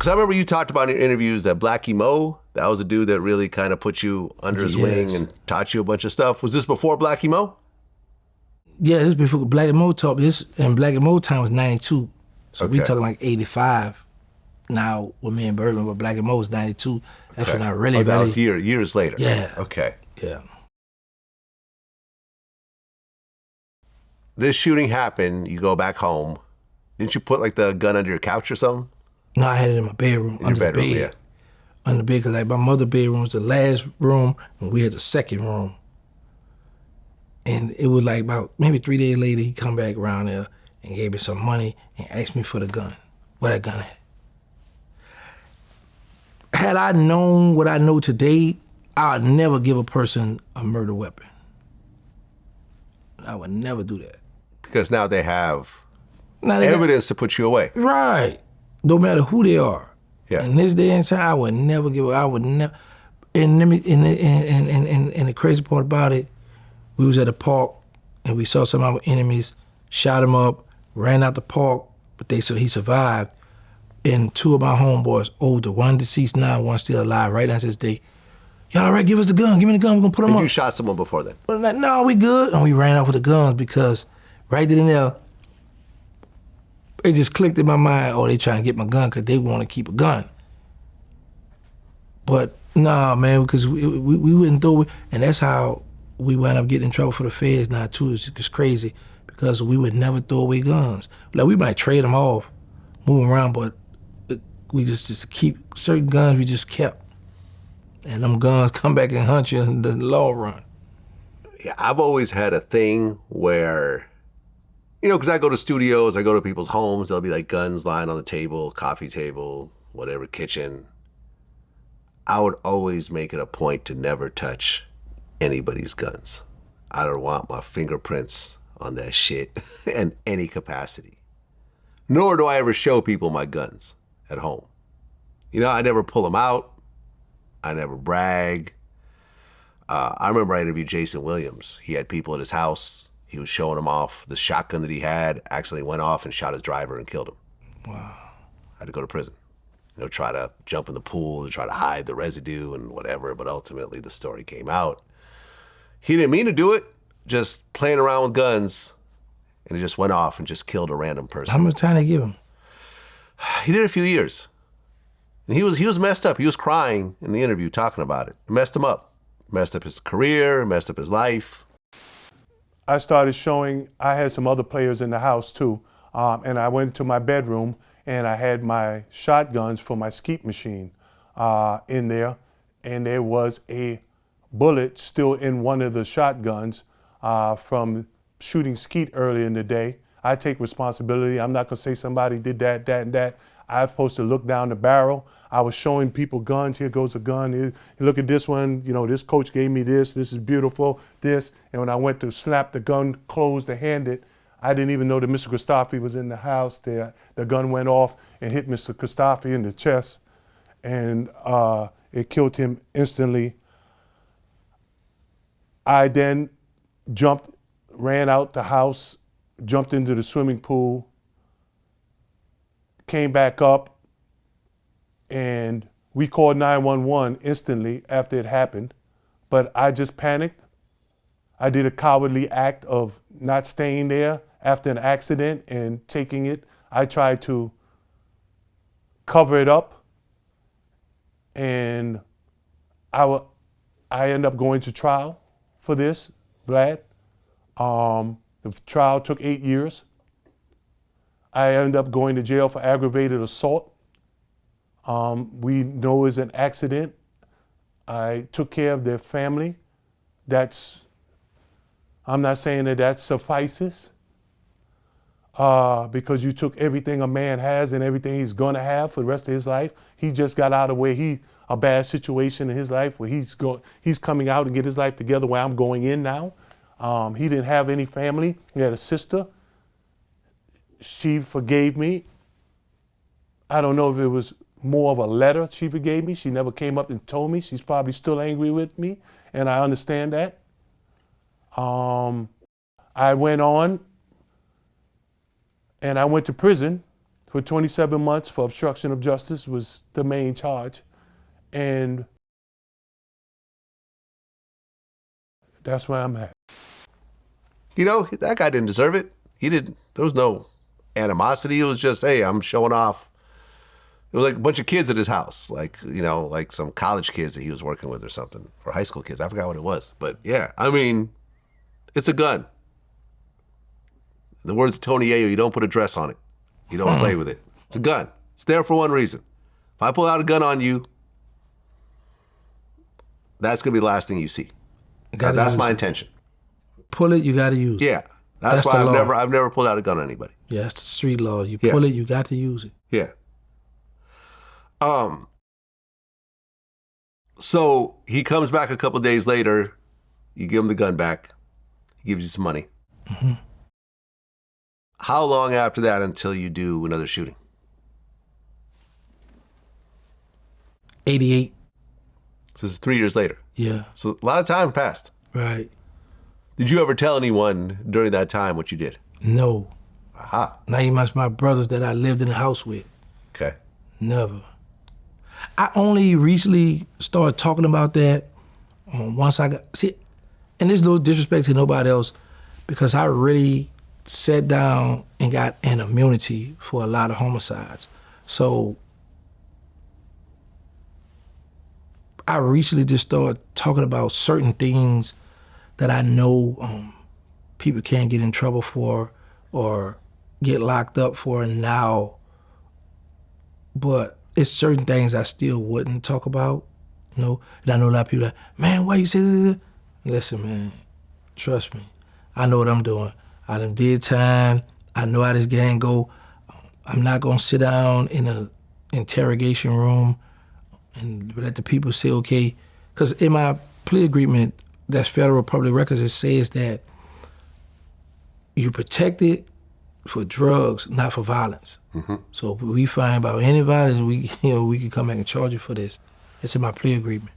Because I remember you talked about in your interviews that Blackie Mo, that was a dude that really kind of put you under his wing and taught you a bunch of stuff. Was this before Blackie Mo? Yeah, this was before Blackie Mo taught me. This, and Blackie Mo time was 92. So we talking like 85 now with me and Birdman, but Blackie Mo was 92. That's when I really, that was years later. Yeah. Okay. Yeah. This shooting happened, you go back home. Didn't you put like the gun under your couch or something? No, I had it in my bedroom, under your bedroom, the bed. Yeah. Under the bed, because like my mother's bedroom was the last room, and we had the second room. And it was like about maybe 3 days later, he come back around there and gave me some money and asked me for the gun, where that gun at. Had I known what I know today, I would never give a person a murder weapon. I would never do that. Because now they have evidence to put you away. Right. No matter who they are. Yeah. In this day and time, I would never. And the crazy part about it, we was at a park and we saw some of our enemies, shot him up, ran out the park, but they said he survived. And 2 of my homeboys, older, one deceased now, one still alive, right now to this day. Y'all all right, give us the gun, give me the gun, we're gonna put him up. You shot someone before then? But like, no, we good. And we ran off with the guns because right then and there, it just clicked in my mind, oh, they trying to get my gun because they want to keep a gun. But nah, man, because we wouldn't throw it. And that's how we wound up getting in trouble for the feds now too. It's just crazy because we would never throw away guns. Like we might trade them off, move them around, but we just keep certain guns we just kept. And them guns come back and hunt you in the long run. Yeah, I've always had a thing where, you know, because I go to studios, I go to people's homes, there'll be like guns lying on the table, coffee table, whatever, kitchen. I would always make it a point to never touch anybody's guns. I don't want my fingerprints on that shit in any capacity. Nor do I ever show people my guns at home. You know, I never pull them out. I never brag. I remember I interviewed Jason Williams. He had people at his house. He was showing them off. The shotgun that he had actually went off and shot his driver and killed him. Wow. I had to go to prison. You know, try to jump in the pool to try to hide the residue and whatever, but ultimately the story came out. He didn't mean to do it, just playing around with guns, and it just went off and just killed a random person. How much time they give him? He did a few years. And he was messed up. He was crying in the interview talking about it. It messed him up. Messed up his career, messed up his life. I started showing, I had some other players in the house too, and I went to my bedroom and I had my shotguns for my skeet machine in there, and there was a bullet still in one of the shotguns from shooting skeet earlier in the day. I take responsibility. I'm not gonna say somebody did that, and that. I was supposed to look down the barrel. I was showing people guns. Here goes a gun. Here, look at this one. You know, this coach gave me this. This is beautiful. This. And when I went to slap the gun closed to hand it, I didn't even know that Mr. Christophe was in the house there. The gun went off and hit Mr. Christophe in the chest, and it killed him instantly. I then jumped, ran out the house, jumped into the swimming pool, came back up, and we called 911 instantly after it happened, but I just panicked. I did a cowardly act of not staying there after an accident and taking it. I tried to cover it up, and I ended up going to trial for this, Vlad. The trial took 8 years. I ended up going to jail for aggravated assault. We know it's an accident. I took care of their family. I'm not saying that suffices, because you took everything a man has and everything he's gonna have for the rest of his life. He just got out of where a bad situation in his life where he's coming out and get his life together where I'm going in now. He didn't have any family. He had a sister. She forgave me. I don't know if it was more of a letter she forgave me. She never came up and told me. She's probably still angry with me, and I understand that. I went on and I went to prison for 27 months for obstruction of justice was the main charge. And that's where I'm at. You know, that guy didn't deserve it. There was no animosity. It was just, hey, I'm showing off. It was like a bunch of kids at his house, like, you know, like some college kids that he was working with or something, or high school kids. I forgot what it was. But yeah, I mean, it's a gun. In the words of Tony Ayo, you don't put a dress on it. You don't play with it. It's a gun. It's there for one reason. If I pull out a gun on you, that's going to be the last thing you see. That's my intention. Pull it, you got to use it. Yeah. That's why I've never pulled out a gun on anybody. Yeah, that's the street law. You pull it, you got to use it. Yeah. So he comes back a couple days later. You give him the gun back. He gives you some money. Mm-hmm. How long after that until you do another shooting? 88. So this is 3 years later. Yeah. So a lot of time passed. Right. Did you ever tell anyone during that time what you did? No. Aha. Not even my brothers that I lived in the house with. Okay. Never. I only recently started talking about that once I got, see, and there's no disrespect to nobody else, because I really sat down and got an immunity for a lot of homicides. So I recently just started talking about certain things that I know people can't get in trouble for or get locked up for now, but it's certain things I still wouldn't talk about, you know? And I know a lot of people like, man, why you say that? Listen, man, trust me. I know what I'm doing. I done did time. I know how this gang go. I'm not gonna sit down in a interrogation room and let the people say, okay, because in my plea agreement, that's federal public records, it says that you protected for drugs, not for violence. Mm-hmm. So if we find about any violence, we can come back and charge you for this. It's in my plea agreement.